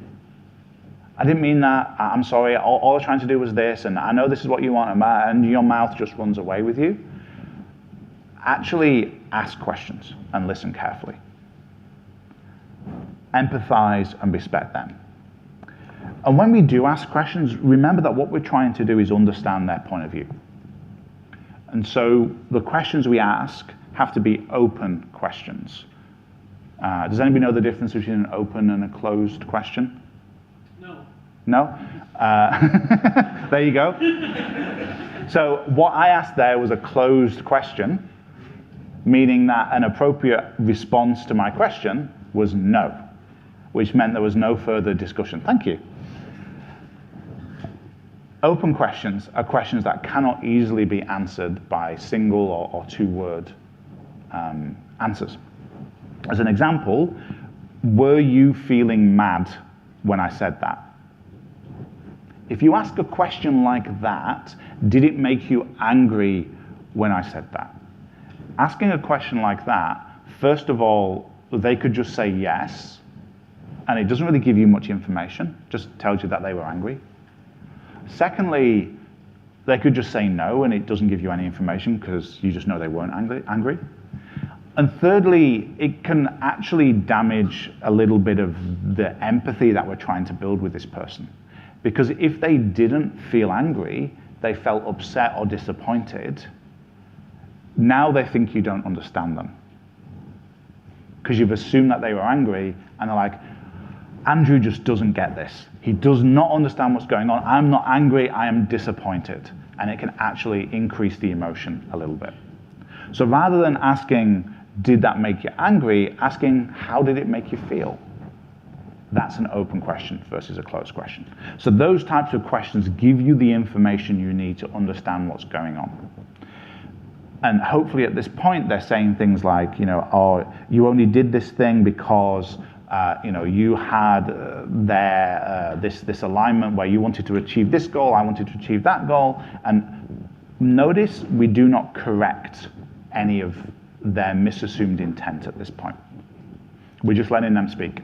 I didn't mean that, I'm sorry, all I was trying to do was this, and I know this is what you want, and your mouth just runs away with you. Actually ask questions and listen carefully. Empathize and respect them. And when we do ask questions, remember that what we're trying to do is understand their point of view. And so the questions we ask have to be open questions. Does anybody know the difference between an open and a closed question? No? There you go. So what I asked there was a closed question, meaning that an appropriate response to my question was no, which meant there was no further discussion. Thank you. Open questions are questions that cannot easily be answered by single or two-word answers. As an example, were you feeling mad when I said that? If you ask a question like that, did it make you angry when I said that? Asking a question like that, first of all, they could just say yes, and it doesn't really give you much information, just tells you that they were angry. Secondly, they could just say no, and it doesn't give you any information because you just know they weren't angry. And thirdly, it can actually damage a little bit of the empathy that we're trying to build with this person. Because if they didn't feel angry, they felt upset or disappointed, now they think you don't understand them. Because you've assumed that they were angry, and they're like, Andrew just doesn't get this. He does not understand what's going on. I'm not angry, I am disappointed. And it can actually increase the emotion a little bit. So rather than asking, did that make you angry, asking, how did it make you feel? That's an open question versus a closed question. So those types of questions give you the information you need to understand what's going on. And hopefully at this point, they're saying things like, oh, you only did this thing because you had this alignment where you wanted to achieve this goal, I wanted to achieve that goal. And notice we do not correct any of their misassumed intent at this point. We're just letting them speak.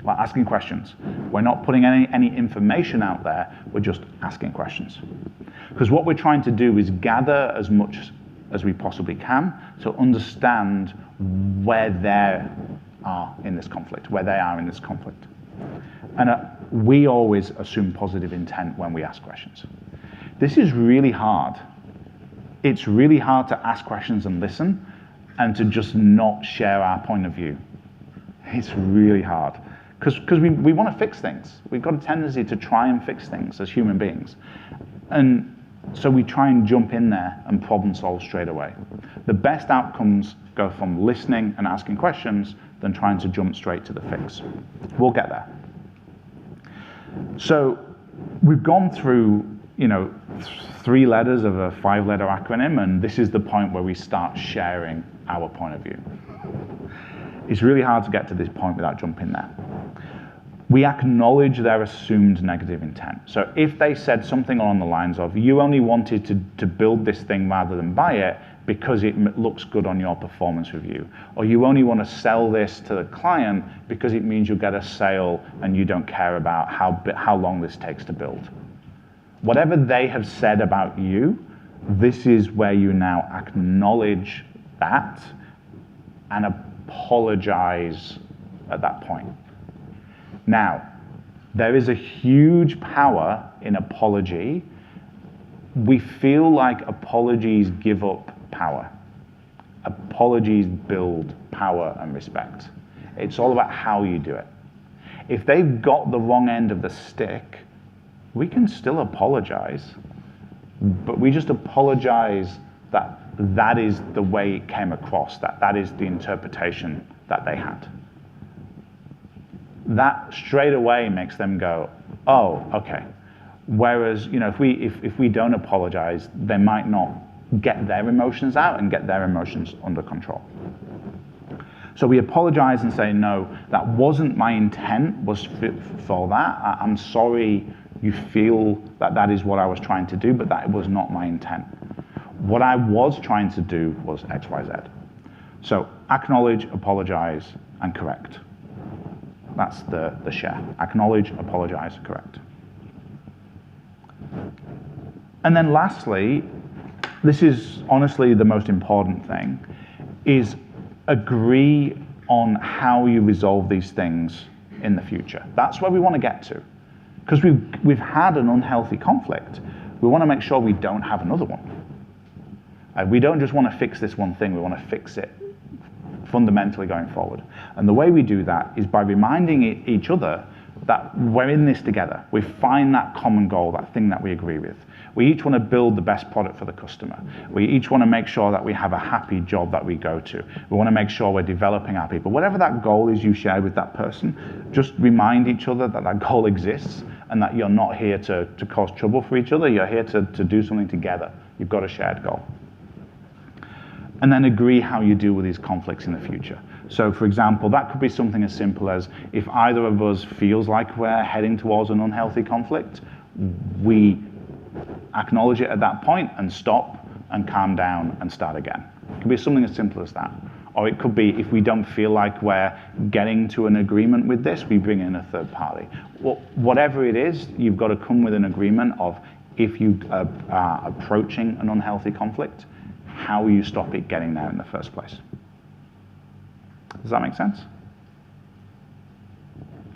We're asking questions. We're not putting any information out there, we're just asking questions. Because what we're trying to do is gather as much as we possibly can to understand where they are in this conflict, And we always assume positive intent when we ask questions. This is really hard. It's really hard to ask questions and listen and to just not share our point of view. It's really hard. Because we want to fix things. We've got a tendency to try and fix things as human beings. And so we try and jump in there and problem solve straight away. The best outcomes go from listening and asking questions than trying to jump straight to the fix. We'll get there. So we've gone through, 3 letters of a 5-letter acronym, and this is the point where we start sharing our point of view. It's really hard to get to this point without jumping there. We acknowledge their assumed negative intent. So if they said something along the lines of, you only wanted to build this thing rather than buy it because it looks good on your performance review, or you only want to sell this to the client because it means you'll get a sale and you don't care about how long this takes to build. Whatever they have said about you, this is where you now acknowledge that and apologize at that point. Now, there is a huge power in apology. We feel like apologies give up power. Apologies build power and respect. It's all about how you do it. If they've got the wrong end of the stick, we can still apologize, but we just apologize that is the way it came across, that is the interpretation that they had. That straight away makes them go, oh, okay. Whereas, if we don't apologize, they might not get their emotions out and get their emotions under control. So we apologize and say, no, that wasn't my intent, was for that. I'm sorry you feel that is what I was trying to do, but that was not my intent. What I was trying to do was X, Y, Z. So acknowledge, apologize, and correct. That's the share. Acknowledge, apologize, correct. And then lastly, this is honestly the most important thing, is agree on how you resolve these things in the future. That's where we want to get to. Because we've had an unhealthy conflict. We want to make sure we don't have another one. We don't just want to fix this one thing, we want to fix it fundamentally going forward. And the way we do that is by reminding each other that we're in this together. We find that common goal, that thing that we agree with. We each want to build the best product for the customer. We each want to make sure that we have a happy job that we go to. We want to make sure we're developing our people. Whatever that goal is you share with that person, just remind each other that that goal exists and that you're not here to cause trouble for each other. You're here to do something together. You've got a shared goal. And then agree how you deal with these conflicts in the future. So for example, that could be something as simple as if either of us feels like we're heading towards an unhealthy conflict, we acknowledge it at that point and stop and calm down and start again. It could be something as simple as that. Or it could be if we don't feel like we're getting to an agreement with this, we bring in a third party. Well, whatever it is, you've got to come with an agreement of if you are approaching an unhealthy conflict, how will you stop it getting there in the first place? Does that make sense?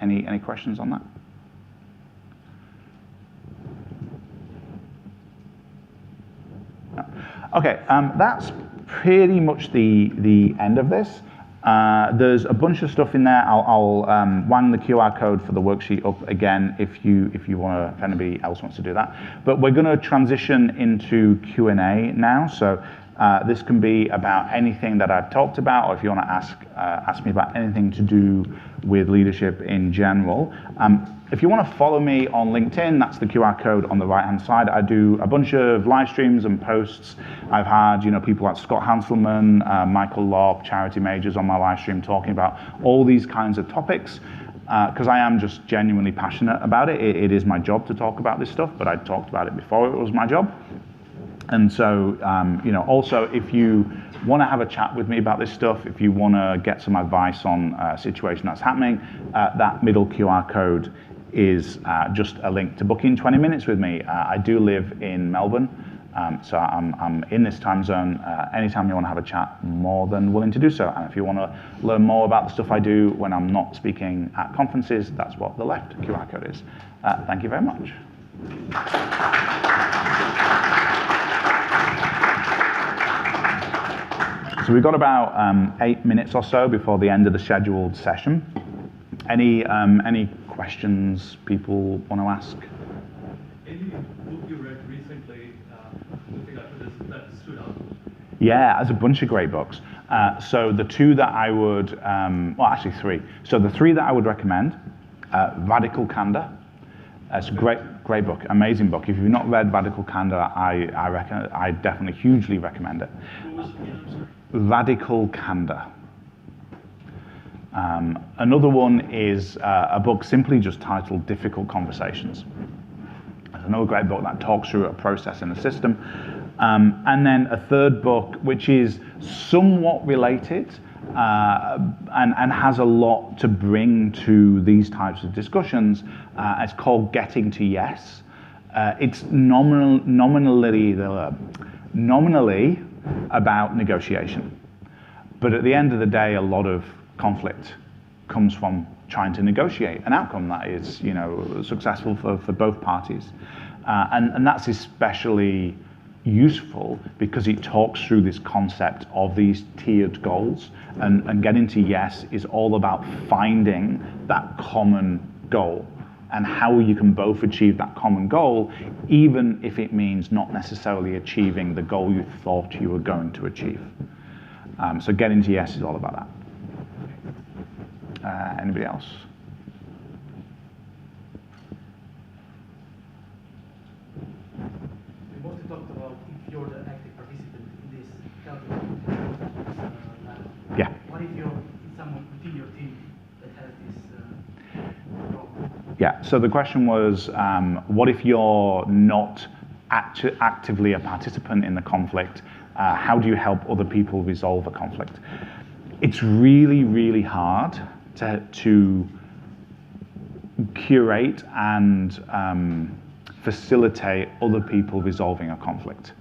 Any questions on that? No. Okay, that's pretty much the end of this. There's a bunch of stuff in there. I'll wang the QR code for the worksheet up again if anybody else wants to do that. But we're going to transition into Q&A now. So This can be about anything that I've talked about, or if you want to ask me about anything to do with leadership in general. If you want to follow me on LinkedIn, that's the QR code on the right-hand side. I do a bunch of live streams and posts. I've had, people like Scott Hanselman, Michael Lopp, Charity Majors on my live stream talking about all these kinds of topics, because I am just genuinely passionate about it. It is my job to talk about this stuff, but I talked about it before it was my job. And so, also if you want to have a chat with me about this stuff, if you want to get some advice on a situation that's happening, that middle QR code is just a link to book in 20 minutes with me. I do live in Melbourne, so I'm in this time zone. Anytime you want to have a chat, I'm more than willing to do so. And if you want to learn more about the stuff I do when I'm not speaking at conferences, that's what the left QR code is. Thank you very much. So we've got about 8 minutes or so before the end of the scheduled session. Any questions people want to ask? Any book you read recently, that stood out? Yeah, there's a bunch of great books. So the two that I would, actually three. So the three that I would recommend, Radical Candor. It's a great book, amazing book. If you've not read Radical Candor, I definitely hugely recommend it. What was it again? I'm sorry. Radical Candor. Another one is a book simply just titled Difficult Conversations. There's another great book that talks through a process in a system. And then a third book, which is somewhat related and has a lot to bring to these types of discussions. It's called Getting to Yes. It's nominally about negotiation. But at the end of the day, a lot of conflict comes from trying to negotiate an outcome that is, successful for both parties. And that's especially useful because it talks through this concept of these tiered goals, and Getting to Yes is all about finding that common goal and how you can both achieve that common goal, even if it means not necessarily achieving the goal you thought you were going to achieve. So Getting to Yes is all about that. Anybody else? We mostly talked about if you're the active participant in this healthy lab. Yeah. What if you're someone within your team that has this problem? Yeah, so the question was, what if you're not actively a participant in the conflict? How do you help other people resolve a conflict? It's really, really hard to curate and facilitate other people resolving a conflict.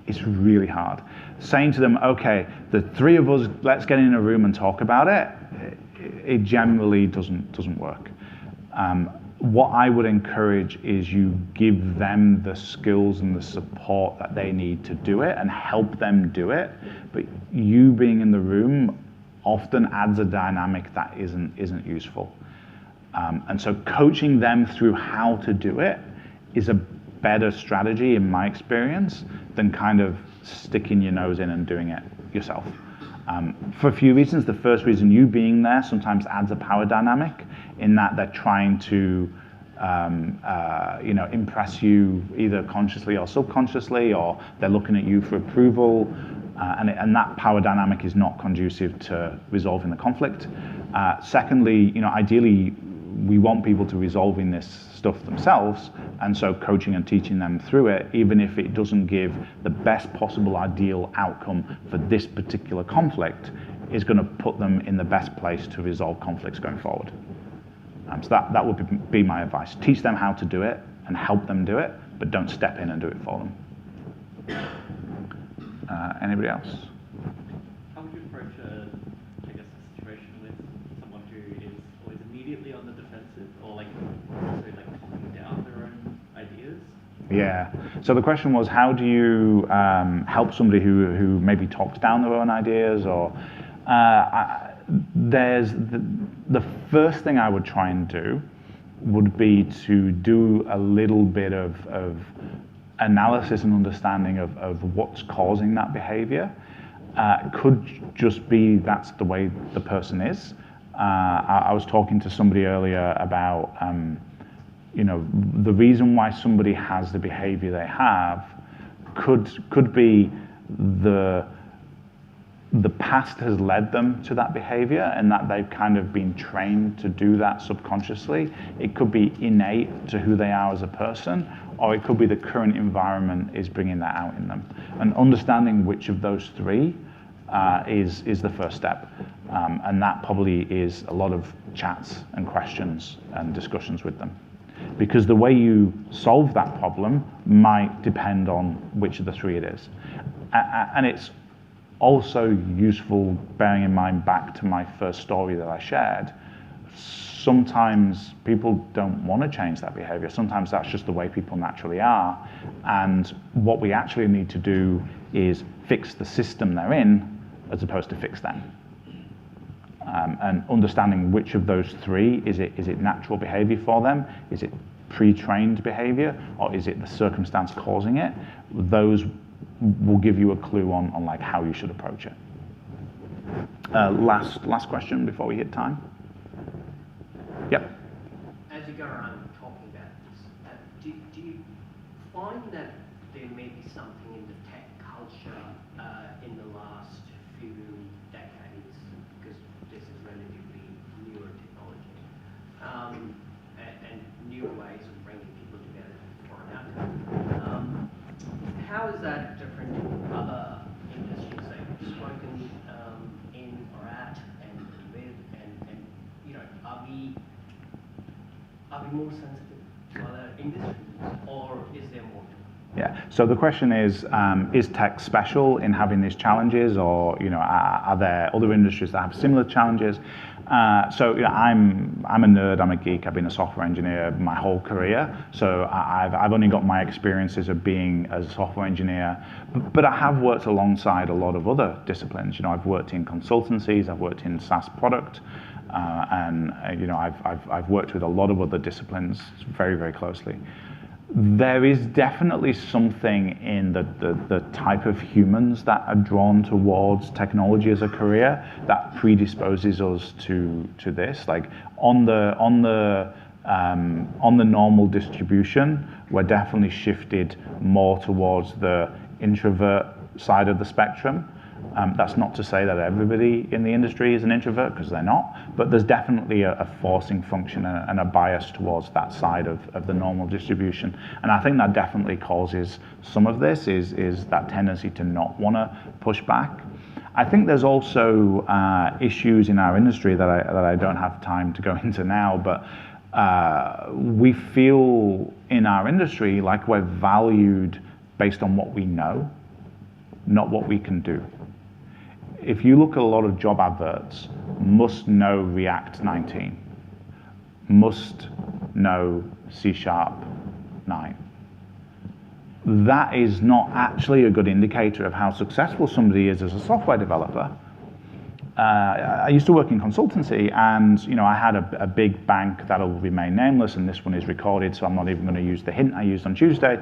It's really hard. Saying to them, okay, the three of us, let's get in a room and talk about it, it generally doesn't work. What I would encourage is you give them the skills and the support that they need to do it and help them do it. But you being in the room often adds a dynamic that isn't useful. And so coaching them through how to do it is a better strategy in my experience than kind of sticking your nose in and doing it yourself. For a few reasons. The first reason, you being there sometimes adds a power dynamic in that they're trying to impress you either consciously or subconsciously, or they're looking at you for approval, and that power dynamic is not conducive to resolving the conflict. Secondly, ideally we want people to resolving this stuff themselves, and so coaching and teaching them through it, even if it doesn't give the best possible ideal outcome for this particular conflict, is going to put them in the best place to resolve conflicts going forward. So that would be my advice. Teach them how to do it and help them do it, but don't step in and do it for them. Anybody else? How would you approach a situation with someone who is always immediately on the defensive, or also talking down their own ideas? Yeah. So the question was, how do you help somebody who maybe talks down their own ideas, or there's the first thing I would try and do would be to do a little bit of analysis and understanding of what's causing that behavior. Could just be that's the way the person is. I was talking to somebody earlier about, the reason why somebody has the behavior they have could be the past has led them to that behavior and that they've kind of been trained to do that subconsciously. It could be innate to who they are as a person, or it could be the current environment is bringing that out in them. And understanding which of those three is the first step. And that probably is a lot of chats and questions and discussions with them. Because the way you solve that problem might depend on which of the three it is. And it's also useful bearing in mind back to my first story that I shared. Sometimes people don't want to change that behavior. Sometimes that's just the way people naturally are. And what we actually need to do is fix the system they're in as opposed to fix them. And understanding which of those three, is it natural behavior for them? Is it pre-trained behavior? Or is it the circumstance causing it? Those will give you a clue on like how you should approach it. Last question before we hit time. Yep. As you go around talking about this, do you find that there may be something in the tech culture in the last few decades, because this is relatively newer technology, and newer ways of bringing people together for an outcome? How is that different in other industries that you've spoken in or at and with, and are we more sensitive to other industries, or is there more? Yeah. So the question is tech special in having these challenges, or are there other industries that have similar challenges? I'm a nerd. I'm a geek. I've been a software engineer my whole career. So I've only got my experiences of being a software engineer, but I have worked alongside a lot of other disciplines. I've worked in consultancies. I've worked in SaaS product. And I've worked with a lot of other disciplines very, very closely. There is definitely something in the type of humans that are drawn towards technology as a career that predisposes us to this. Like on the normal distribution, we're definitely shifted more towards the introvert side of the spectrum. That's not to say that everybody in the industry is an introvert, because they're not, but there's definitely a forcing function and a bias towards that side of the normal distribution. And I think that definitely causes some of this, is that tendency to not want to push back. I think there's also issues in our industry that I don't have time to go into now, but we feel in our industry like we're valued based on what we know, not what we can do. If you look at a lot of job adverts, must know React 19, must know C# 9. That is not actually a good indicator of how successful somebody is as a software developer. I used to work in consultancy, and I had a big bank that'll remain nameless, and this one is recorded, so I'm not even going to use the hint I used on Tuesday.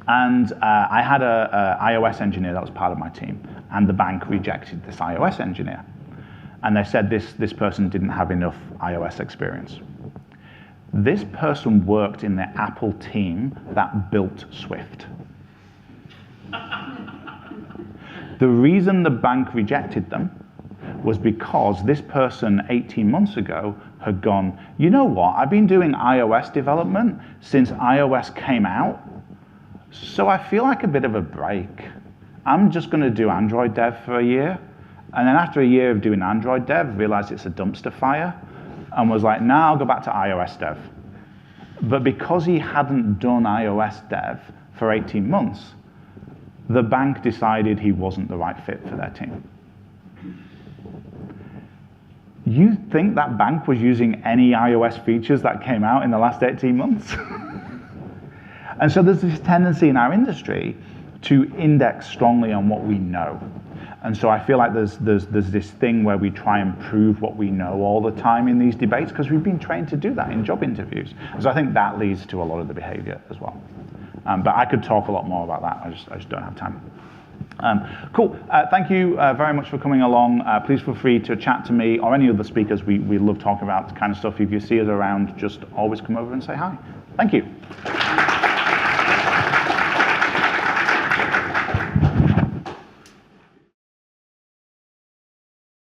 And I had an iOS engineer that was part of my team, and the bank rejected this iOS engineer. And they said this person didn't have enough iOS experience. This person worked in the Apple team that built Swift. The reason the bank rejected them was because this person 18 months ago had gone, you know what, I've been doing iOS development since iOS came out, so I feel like a bit of a break. I'm just going to do Android dev for a year. And then after a year of doing Android dev, realized it's a dumpster fire, and was like, nah, I'll go back to iOS dev. But because he hadn't done iOS dev for 18 months, the bank decided he wasn't the right fit for their team. You think that bank was using any iOS features that came out in the last 18 months? And so there's this tendency in our industry to index strongly on what we know. And so I feel like there's this thing where we try and prove what we know all the time in these debates, because we've been trained to do that in job interviews. So I think that leads to a lot of the behavior as well. But I could talk a lot more about that. I just don't have time. Cool. Thank you very much for coming along. Please feel free to chat to me or any other speakers. We love talking about this kind of stuff. If you see us around, just always come over and say hi. Thank you.